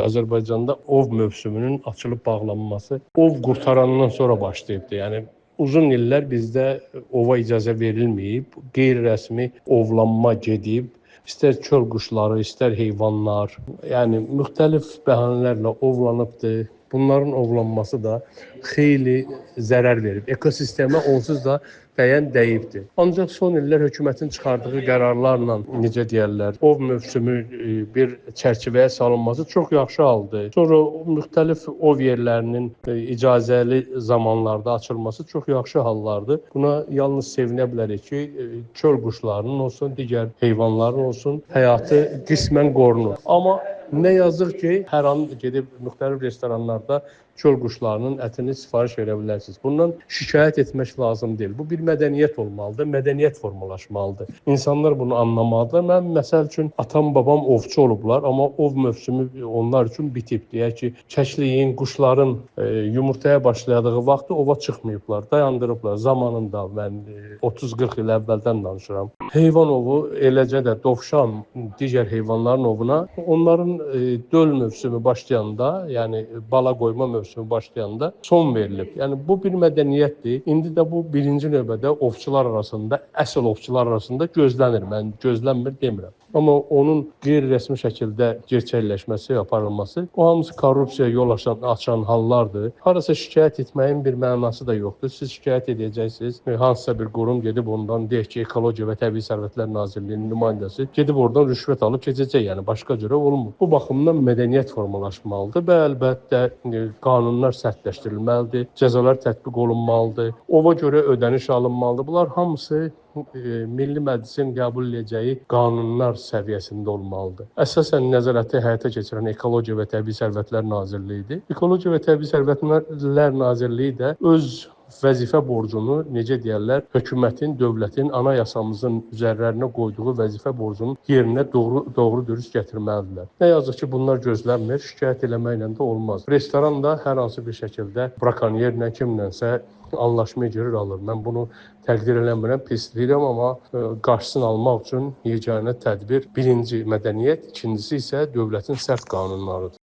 Azərbaycanda ov mövsümünün açılıb bağlanması ov qurtarandan sonra başlayıbdı. Yəni uzun illər bizdə ova icazə verilməyib, qeyri-rəsmi ovlanma gedib. İstər çöl quşları, istər heyvanlar, yəni müxtəlif bəhanələrlə ovlanıbdı. Bunların ovlanması da xeyli zərər verib. Ekosistemə onsuz da dəyən dəyibdir. Ancaq son illər hökumətin çıxardığı qərarlarla, necə deyərlər, ov mövsümü bir çərçivəyə salınması çox yaxşı haldır. Sonra müxtəlif ov yerlərinin icazəli zamanlarda açılması çox yaxşı hallardır. Buna yalnız sevinə bilərik ki, çöl quşlarının olsun, digər heyvanların olsun, həyatı qismən qorunur. Amma nə yazıq ki, hər an gedib müxtəlif restoranlarda çöl quşlarının ətini sifariş verə bilərsiniz. Bundan şikayət etmək lazım deyil. Bu bir mədəniyyət olmalıdır, mədəniyyət formalaşmalıdır. İnsanlar bunu anlamalıdır. Mən məsəl üçün atam, babam ovçu olublar, amma ov mövsümü onlar üçün bitib. Deyək ki, kəkliyin, quşların yumurtaya başladığı vaxtı ova çıxmayıblar, dayandırıblar. Zamanında mən 30-40 il əvvəldən danışıram. Heyvan ovu, eləcə də dovşan, digər heyvanların ovuna onların döl mövsümü başlayanda, yəni bala qoyma mövsümü başlayanda son verilib. Yəni bu bir mədəniyyətdir. İndi də bu birinci növbədə ovçular arasında, əsl ovçular arasında gözlənir. Mən gözlənmir demirəm. Amma onun qeyri-rəsmi şəkildə gerçəkləşməsi, aparılması, o hamısı korrupsiyaya yol açan hallardır. Harasa şikayət etməyin bir mənası da yoxdur. Siz şikayət edəcəksiniz, hansısa bir qurum gedib ondan, deyək ki, Ekologiya və Təbii Sərvətlər Nazirliyinin nümayəndəsi gedib oradan rüşvət alıb keçəcək. Yəni başqa cürə olmur. Bu baxımdan mədəniyyət formalaşmalıdır və əlbəttə qanunlar sərtləşdirilməlidir, cəzalar tətbiq olunmalıdır, ova görə ödəniş alınmalıdır. Bunlar hamısı Milli Məclisin qəbul edəcəyi qanunlar səviyyəsində olmalıdır. Əsasən nəzarəti həyata keçirən Ekologiya və Təbii Sərvətlər Nazirliyidir. Ekologiya və Təbii Sərvətlər Nazirliyi də öz vəzifə borcunu, necə deyərlər, hökumətin, dövlətin, anayasamızın üzərlərinə qoyduğu vəzifə borcunu yerinə doğru dürüst gətirməlidirlər. Nə yazıq ki, bunlar gözlənmir, şikayət eləməklə də olmaz. Restoran da hər hansı bir şəkildə brakonyerlə, kimlənsə anlaşma girir, alır. Mən bunu təqdir eləmirəm, pis deyirəm, amma qarşısını almaq üçün yeganə tədbir birinci mədəniyyət, ikincisi isə dövlətin sərt qanunlarıdır.